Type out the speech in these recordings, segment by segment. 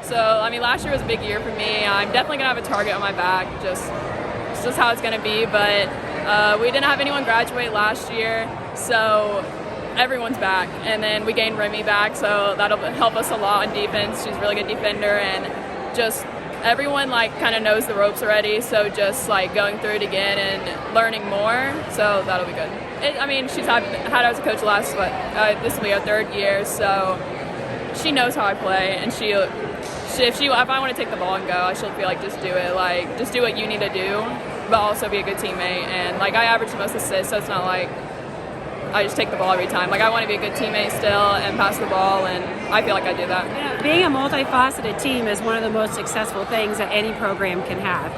So, I mean, last year was a big year for me. I'm definitely going to have a target on my back, just how it's going to be. But we didn't have anyone graduate last year, so everyone's back. And then we gained Remy back, so that'll help us a lot on defense. She's a really good defender, and just everyone, like, kind of knows the ropes already. So just, like, going through it again and learning more, so that'll be good. She's had her as a coach this will be her 3rd year, so she knows how I play, and if I want to take the ball and go, she'll be like, just do it, like, just do what you need to do, but also be a good teammate. And, like, I average the most assists, so it's not like I just take the ball every time. Like, I want to be a good teammate still and pass the ball, and I feel like I do that. Yeah, being a multifaceted team is one of the most successful things that any program can have.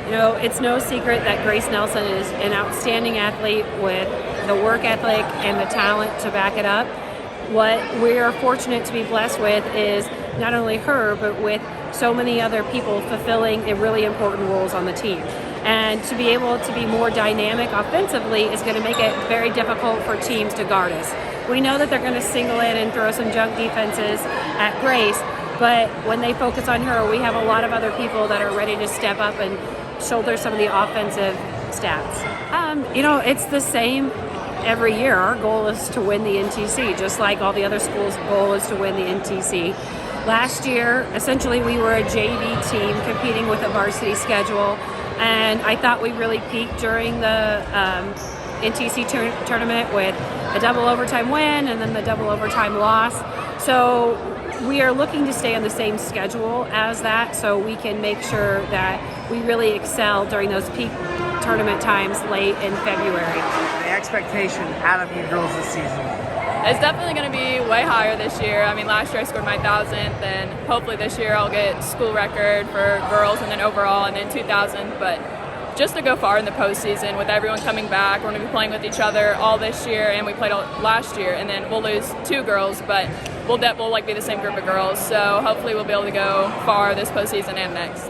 You know, it's no secret that Grace Nelson is an outstanding athlete with the work ethic and the talent to back it up. What we are fortunate to be blessed with is not only her, but with so many other people fulfilling really important roles on the team. And to be able to be more dynamic offensively is going to make it very difficult for teams to guard us. We know that they're going to single in and throw some junk defenses at Grace, but when they focus on her, we have a lot of other people that are ready to step up and shoulder some of the offensive stats. It's the same every year. Our goal is to win the NTC, just like all the other schools' goal is to win the NTC. Last year, essentially, we were a JV team competing with a varsity schedule, and I thought we really peaked during the NTC tournament with a double overtime win and then the double overtime loss. So we are looking to stay on the same schedule as that, so we can make sure that we really excel during those peak tournament times late in February. The expectation out of you girls this season? It's definitely going to be way higher this year. I mean, last year I scored my 1,000th, and hopefully this year I'll get school record for girls and then overall and then 2,000. But just to go far in the postseason with everyone coming back, we're going to be playing with each other all this year, and we played all last year, and then we'll lose 2 girls, but we'll be the same group of girls. So hopefully we'll be able to go far this postseason and next.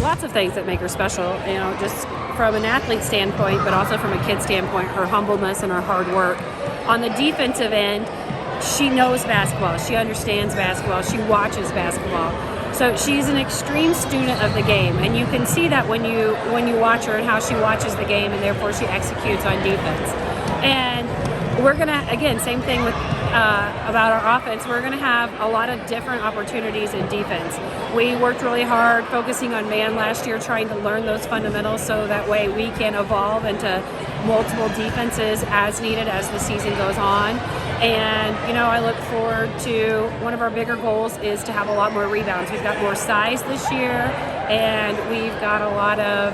Lots of things that make her special, just from an athlete standpoint, but also from a kid standpoint, her humbleness and her hard work. On the defensive end, she knows basketball, she understands basketball, she watches basketball. So she's an extreme student of the game, and you can see that when you watch her and how she watches the game, and therefore she executes on defense. And we're gonna, again, same thing with about our offense, we're going to have a lot of different opportunities in defense. We worked really hard focusing on man last year, trying to learn those fundamentals so that way we can evolve into multiple defenses as needed as the season goes on. And, I look forward to one of our bigger goals is to have a lot more rebounds. We've got more size this year, and we've got a lot of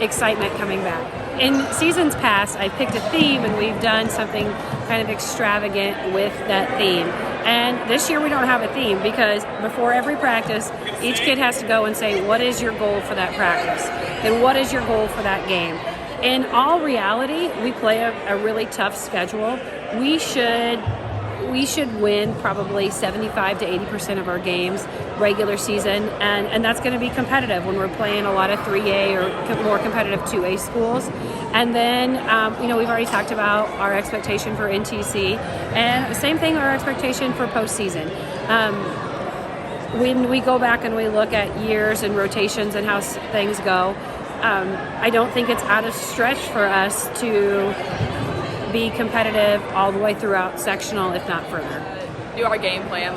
excitement coming back. In seasons past, I picked a theme, and we've done something kind of extravagant with that theme. And this year we don't have a theme because before every practice, each kid has to go and say, what is your goal for that practice? And what is your goal for that game? In all reality, we play a really tough schedule. We should win probably 75 to 80% of our games regular season, and that's going to be competitive when we're playing a lot of 3A or more competitive 2A schools. And then, we've already talked about our expectation for NTC, and same thing, our expectation for postseason. When we go back and we look at years and rotations and how things go, I don't think it's out of stretch for us to be competitive all the way throughout sectional, if not further. Do our game plan.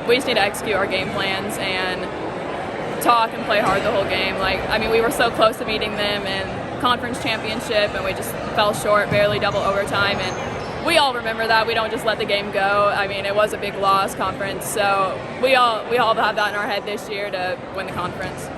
We just need to execute our game plans and talk and play hard the whole game. We were so close to beating them in conference championship, and we just fell short, barely double overtime, and we all remember that. We don't just let the game go. It was a big loss conference, so we all have that in our head this year to win the conference.